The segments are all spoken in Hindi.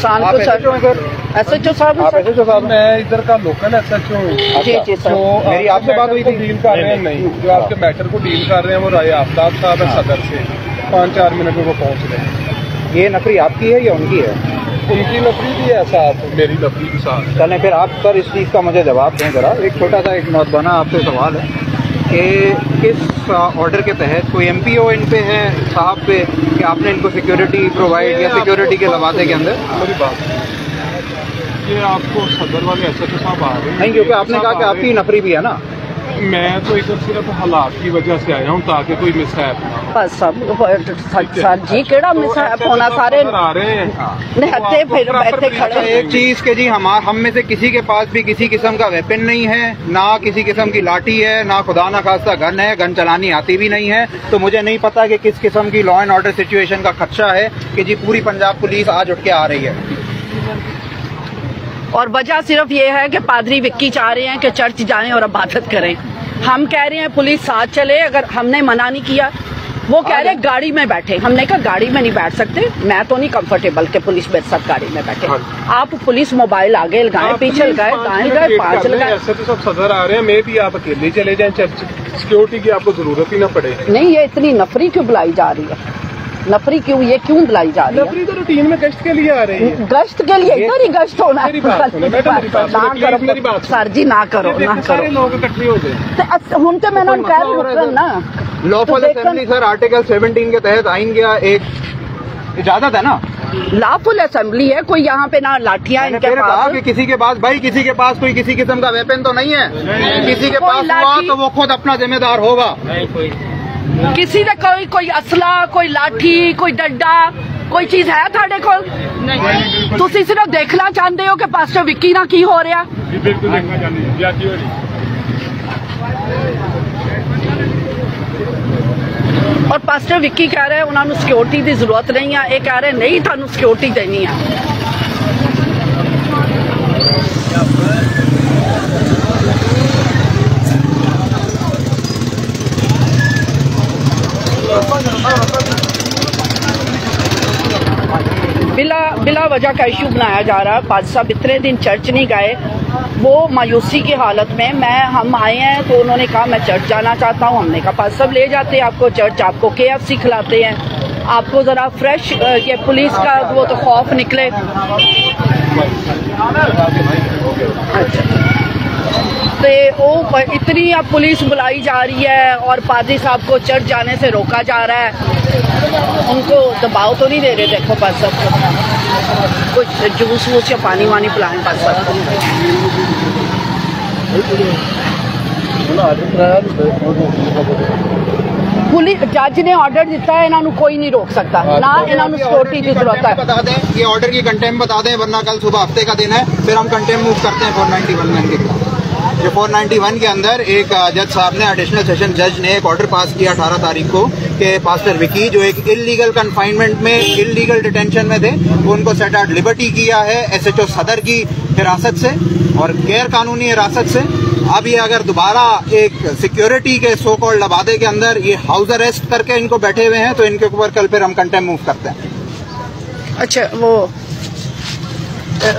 SHO साहब, मैं इधर का लोकल SHO हूँ। जी सर, मेरी आपसे बात हुई थी। डील कर रहे हैं नहीं, जो आपके मैटर को डील कर रहे हैं वो राय आफ्ताब साहब है सदर से। 5-4 मिनट में वो पहुँच रहे हैं। ये नफरी आपकी है या उनकी है? उनकी नफरी भी है साथ, मेरी नफरी भी साथ। चलें फिर आप सर इस चीज़ का मुझे जवाब दें जरा। एक छोटा सा एक नौजवाना आपसे सवाल है कि किस ऑर्डर के तहत कोई MPO इन पे है साहब पे कि आपने इनको सिक्योरिटी प्रोवाइड या सिक्योरिटी के लवाते के अंदर? मेरी बात ये आपको सदर वाले SHO साहब आ रहे हैं नहीं, क्योंकि आपने कहा कि आपकी नफरी भी है ना। मैं तो इधर सिर्फ हालात की वजह से आया हूँ ताकि कोई मिसहैप ना हो। बस सर जी केड़ा मिसहैप होना, सारे आ रहे हैं फिर खड़े। एक चीज के जी हम में से किसी के पास भी किसी किस्म का वेपन नहीं है, ना किसी किस्म की लाठी है, ना खुदा ना खास्ता गन है, गन चलानी आती भी नहीं है। तो मुझे नहीं पता कि किस किस्म की लॉ एंड ऑर्डर सिचुएशन का खदशा है कि जी पूरी पंजाब पुलिस आज उठ के आ रही है। और वजह सिर्फ ये है कि पादरी विक्की चाह रहे हैं कि चर्च जाएं और इबादत करें। हम कह रहे हैं पुलिस साथ चले, अगर हमने मना नहीं किया। वो कह रहे हैं गाड़ी में बैठे, हमने कहा गाड़ी में नहीं बैठ सकते, मैं तो नहीं कंफर्टेबल के पुलिस मेरे साथ गाड़ी में बैठे। आप पुलिस मोबाइल आगे लगाए, पीछे लगाए, दाएं लगाए, 5 लगाए। ऐसे तो सब सदर आ रहे हैं, मैं भी आप अकेले चले जाएं, चर्च सिक्योरिटी की आपको जरूरत ही ना पड़े। नहीं, ये इतनी नफरी क्यों बुलाई जा रही है? नफरी क्यों, ये क्यों बुलाई जा रही है? नफरी तो रूटीन में गश्त के लिए आ रही है। गश्त के लिए इधर ही गश्त होना है। मेरी बात सर जी ना करो, ना करो। सारे लोग इकट्ठे हो गए। हूं तो मैंने कह रही ना लॉफुल असेंबली सर आर्टिकल 17 के तहत आइन गया, एक इजाजत है ना, लॉफुल असेंबली है। कोई यहाँ पे ना लाठियां इनके पास कि किसी के पास भाई किसी के पास कोई किसी किस्म का वेपन तो नहीं है। किसी के पास हुआ तो वो खुद अपना जिम्मेदार होगा। किसी ने कोई असला, कोई लाठी, कोई डंडा, कोई चीज है थाड़े को? तुसी सिर्फ देखना चाहते हो कि पास्टर विक्की ना की हो रहा। बिल्कुल देखना चाहते हो। और पास्टर विक्की कह रहे हैं उन्होंने सिक्योरिटी की जरूरत नहीं है, ये कह रहे नहीं थानू सिक्योरिटी देनी है। बिला वजह का इशू बनाया जा रहा है। पाद साहब इतने दिन चर्च नहीं गए, वो मायूसी की हालत में हम आए हैं तो उन्होंने कहा मैं चर्च जाना चाहता हूँ। हमने कहा पाद साहब ले जाते हैं आपको चर्च, आपको KFC खिलाते हैं, आपको जरा फ्रेश। ये पुलिस का वो तो खौफ निकले। तो इतनी अब पुलिस बुलाई जा रही है और पादरी साहब को चर्च जाने से रोका जा रहा है। उनको दबाव तो नहीं दे रहे? देखो पाद साहब कुछ जूस वूस या पानी वानी पिलाएं पाद साहब को। पुलिस जज ने ऑर्डर दिता है, इन्होंने कोई नहीं रोक सकता ना, इन्होंने सिक्योरिटी की जरूरत है। बता दें ये ऑर्डर की कंटेम बता दें, वरना कल सुबह हफ्ते का दिन है, फिर हम कंटेम मूव करते हैं 491 में। जो 491 के अंदर एक जज साहब ने, एडिशनल सेशन जज ने एक ऑर्डर पास किया 18 तारीख को कि पास्टर विकी जो एक इलीगल कन्फाइनमेंट में, इलीगल डिटेंशन में थे, वो उनको सेट आउट लिबर्टी किया है SHO सदर की हिरासत से और गैर कानूनी हिरासत से। अब ये अगर दोबारा एक सिक्योरिटी के सो कॉल्ड लबादे के अंदर ये हाउस अरेस्ट करके इनको बैठे हुए हैं, तो इनके ऊपर कल फिर हम कंटेम मूव करते हैं। अच्छा वो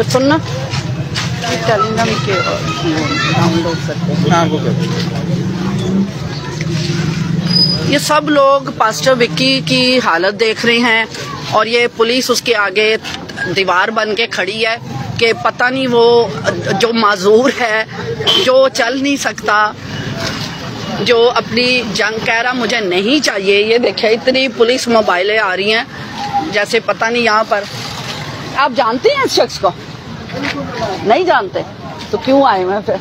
सुनना ये सब लोग पास्टर विक्की की हालत देख रहे हैं और ये पुलिस उसके आगे दीवार बन के खड़ी है कि पता नहीं वो जो माजूर है, जो चल नहीं सकता, जो अपनी जंग कह रहा मुझे नहीं चाहिए। ये देखिए इतनी पुलिस मोबाइलें आ रही हैं जैसे पता नहीं। यहाँ पर आप जानते हैं इस शख्स को? नहीं जानते तो क्यों आए मैं फिर?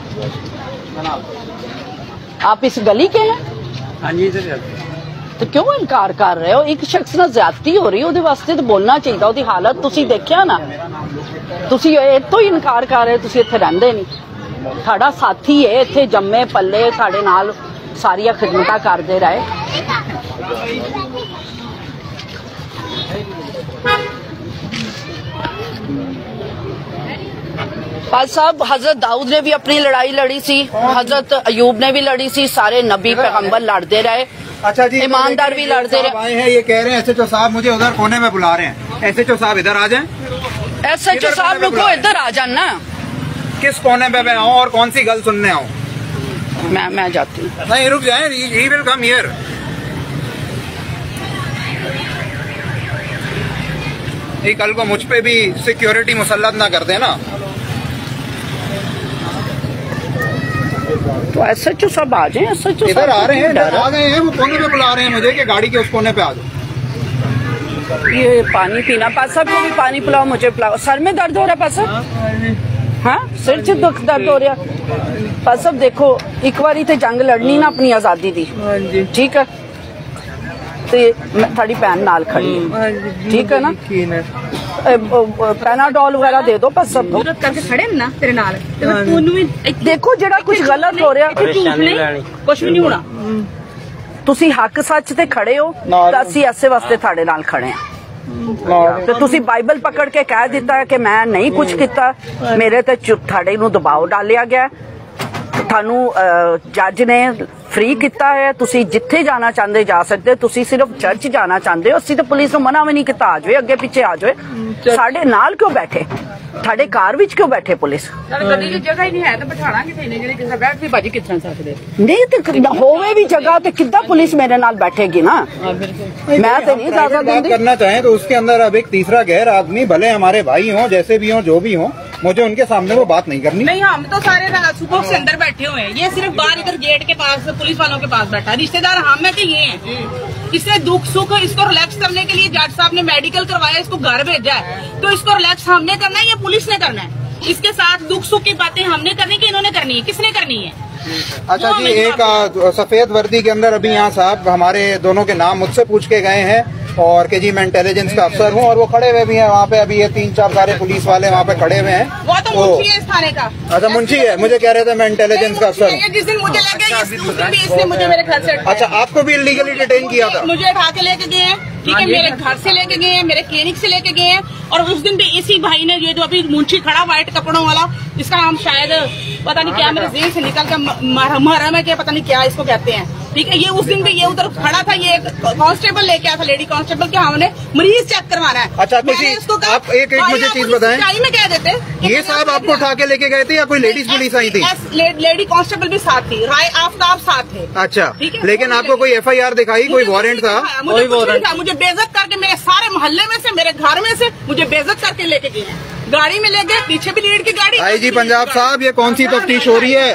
आप इस गली के हैं? हाँ जी सर। तो क्यों इनकार कर रहे हो? एक शख्स ਨਾਲ ज्यादती हो रही ਉਹਦੇ ਵਾਸਤੇ तो बोलना चाहिए। ਉਹਦੀ हालत ਤੁਸੀਂ ਦੇਖਿਆ ਨਾ, ਤੁਸੀਂ ਇਹ ਤੋਂ ਹੀ ਇਨਕਾਰ ਕਰ ਰਹੇ, ਤੁਸੀਂ ਇੱਥੇ ਰਹਿੰਦੇ ਨਹੀਂ। ਸਾਡਾ ਸਾਥੀ ਹੈ, ਇੱਥੇ ਜੰਮੇ ਪੱਲੇ, ਸਾਡੇ ਨਾਲ ਸਾਰੀਆਂ ਖਿਦਮਤਾਂ ਕਰਦੇ ਰਹੇ। पाद साहब हजरत दाऊद ने भी अपनी लड़ाई लड़ी सी, हजरत अयूब ने भी लड़ी सी, सारे नबी पैगंबर लड़ते रहे। अच्छा जी, ईमानदार भी लड़ते रहे। आए हैं, ये कह रहे हैं SHO साहब मुझे उधर कोने में बुला रहे हैं। SHO साहब इधर आ जाएं। SHO साहब रुको, इधर आ जाना। किस कोने पे मैं आऊँ और कौन सी गल सुनने आऊँ? मैं जाती हूँ। नहीं रुक जाए, ही विल कम हियर। ये कल को मुझ पे भी सिक्योरिटी मुसल्लत ना कर देना। तो SHO सब आ जाए। SHO इधर आ रहे हैं, आ गए हैं, वो कोने पे बुला रहे हैं मुझे कि गाड़ी के उस कोने पे आ जाओ। ये पानी पीना, पासा को भी पानी पिलाओ, मुझे पिलाओ। सर में दर्द हो रहा है पासा? हाँ, सिर च दर्द हो रहा। पासा देखो, एक बारी ते जंग लड़नी ना अपनी आजादी दी, ठीक है? ते थोड़ी भैन नाल खड़ी है, ठीक है ना? पैनाडोल वगैरह दे दो बस सब जरूरत करके खड़े ना तेरे नाल। देखो जेड़ा कुछ गलत हो रहा कुछ भी नहीं होना। तुसी हक सच ते खड़े हो, तो असी ऐसे वास्ते थाड़े नाल खड़े हैं। तो तुसी बाइबल पकड़ के कह दिता है कि मैं नहीं कुछ किता, मेरे ते थाड़े नूं दबाव डालिया गया, थानू जज ने फ्री किता है, तुसी जिथे जाना चाहते जा सकते, तुसी सिर्फ चर्च जाना चाहते हो, असी तो पुलिस नूं मना भी नहीं किता, आ जाओ अगे पीछे आ जाओ। साडे नाल क्यों बैठे, थाडे कार विच क्यों बैठे पुलिस? गड्डी च जगह ही नहीं है तो बिठाना किथे ने, जेड़ी किसे बैठ भी बाजी कितना सकदे नहीं तो होवे भी जगह तो किद्दां पुलिस मेरे नाल बैठेगी ना। मैं तो नहीं इजाजत बात करना चाहें तो उसके अंदर अब एक तीसरा गैर आदमी, भले हमारे भाई हों, जैसे भी हों, जो भी हों, मुझे उनके सामने वो बात नहीं करनी। नहीं, हम तो सारे सुबह से अंदर बैठे हुए हैं, ये सिर्फ बाहर इधर गेट के पास पुलिस वालों के पास बैठा। रिश्तेदार हम है कि ये हैं? इससे दुख सुख इसको रिलैक्स करने के लिए जज साहब ने मेडिकल करवाया, इसको घर भेजा है, तो इसको रिलैक्स हमने करना है या पुलिस ने करना है? इसके साथ दुख सुख की बातें हमने करनी कि इन्होंने करनी है? किसने करनी है? अच्छा जी, एक सफेद वर्दी के अंदर अभी यहाँ साहब हमारे दोनों के नाम मुझसे पूछ के गए हैं और कि जी मैं इंटेलिजेंस का अफसर हूँ, और वो खड़े हुए भी हैं वहाँ पे। अभी ये 3-4 सारे पुलिस वाले वहाँ पे खड़े हुए हैं। वो तो मुंशी है इस थाने का। अच्छा, मुंशी है, मुझे कह रहे थे मैं इंटेलिजेंस का अफसर हूँ। जिस दिन मुझे लगे इसने मुझे मेरे घर से अच्छा, आपको भी इलीगली डिटेन किया था? मुझे उठा के लेके गए हैं, ठीक है, मेरे घर से लेके गए हैं, मेरे क्लिनिक से लेके गए हैं, और उस दिन भी इसी भाई ने, ये जो अभी मुंशी खड़ा व्हाइट कपड़ों वाला, इसका नाम शायद पता नहीं क्या मेरे जेल से निकल कर महरम है क्या, पता नहीं क्या इसको कहते हैं, ठीक है। ये उस दिन भी ये उधर खड़ा था, ये कांस्टेबल लेके आया था, लेडी कांस्टेबल के हमने मरीज चेक करवाना है। अच्छा, आप एक मुझे चीज बताएं, में कह देते ये साहब आपको उठा के लेके गए थे या कोई लेडीज पुलिस आई थी? लेडी कांस्टेबल भी साथ थी, राय आफ्ताब साथ थे। अच्छा, लेकिन आपको कोई FIR दिखाई, कोई वारंट था? मुझे मुझे बेइज्जत करके मेरे सारे मोहल्ले में से, मेरे घर में से मुझे बेइज्जत करके लेके गए, गाड़ी में ले गए, पीछे भी लीड की गाड़ी। IG पंजाब साहब, ये कौन सी तफ्तीश हो रही है?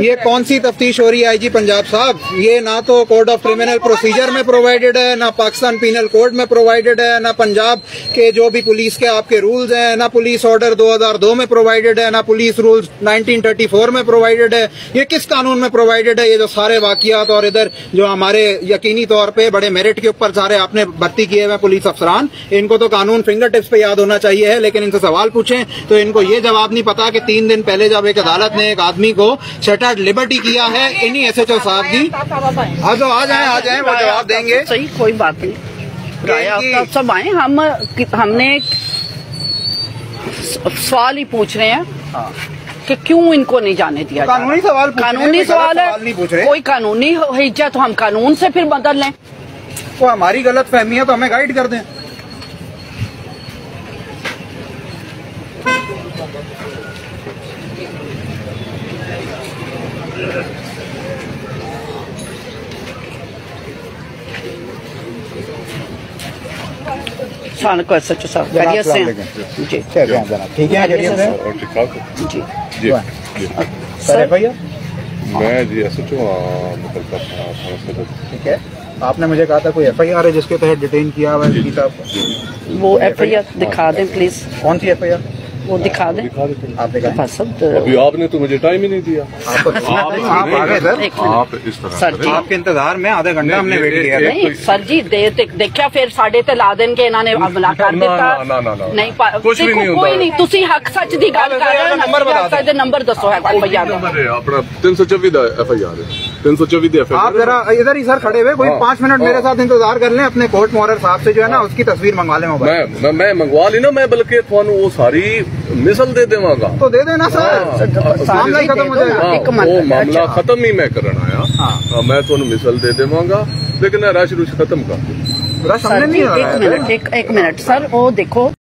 ये कौन सी तफ्तीश हो रही है IG पंजाब साहब? ये ना तो कोड ऑफ क्रिमिनल प्रोसीजर में प्रोवाइडेड है, ना पाकिस्तान पीनल कोड में प्रोवाइडेड है, ना पंजाब के जो भी पुलिस के आपके रूल्स हैं, ना पुलिस ऑर्डर 2002 में प्रोवाइडेड है, ना पुलिस रूल्स 1934 में प्रोवाइडेड है। ये किस कानून में प्रोवाइडेड है? ये जो सारे वाकियात और इधर जो हमारे यकीनी तौर पे बड़े मेरिट के ऊपर सारे आपने भर्ती किए हुए पुलिस अफसरान, इनको तो कानून फिंगर टिप्स पे याद होना चाहिए है, लेकिन इनसे सवाल पूछें तो इनको ये जवाब नहीं पता कि 3 दिन पहले जब एक अदालत ने एक आदमी को शटर्ड लिबर्टी किया है, इन्हीं SHO साहब की। हाँ तो आ जाए वो जवाब देंगे। सही, कोई बात नहीं, आप सब आए, हमने सवाल ही पूछ रहे हैं कि क्यों इनको नहीं जाने दिया। कानूनी सवाल, कानूनी सवाल है, नहीं पूछ रहे। कोई कानूनी हिज्जा तो हम कानून से फिर बदल लें। तो हमारी गलत फहमी है तो हमें गाइड कर दें। को SHO साहब खैरियत से हैं? जी ठीक है, जी सर भैया, मैं जी SHO मुतलका थाना सदर। ठीक है, आपने मुझे कहा था कोई FIR है जिसके तहत डिटेन किया हुआ है साहब? वो FIR दिखा दें प्लीज। कौन सी FIR? वो दिखा दें। आप दिखाएं। अभी आपने तो मुझे टाइम ही नहीं दिया। आप आ गए सर, आप इस तरह सर जी, आपके इंतजार में आधे घंटा हमने वेट किया। नहीं सर जी, देखा फिर साढ़े ते ला देन के इन्होंने हमला कर दिता। नहीं कुछ भी नहीं होता। कोई नहीं, तुसी हक सच दी गल कर रहे हो। नंबर दसो है FIR अपना 324 FIR है, 324 FIR। आप जरा इधर ही सर खड़े हुए, कोई 5 मिनट मेरे साथ इंतजार कर लें, अपने कोर्ट मोहर साहब से जो है ना उसकी तस्वीर मंगवा लें मोबाइल। मैं मंगवा ली ना, मैं बल्कि थानू वो सारी मिसल दे देवांगा। तो दे देना सर, मामला ही खत्म हो जाएगा। वो मामला खत्म ही मैं करना आया, मैं थानू मिसल दे देवांगा, लेकिन रश रुश खत्म कर। रश हमने नहीं, एक मिनट सर, वो देखो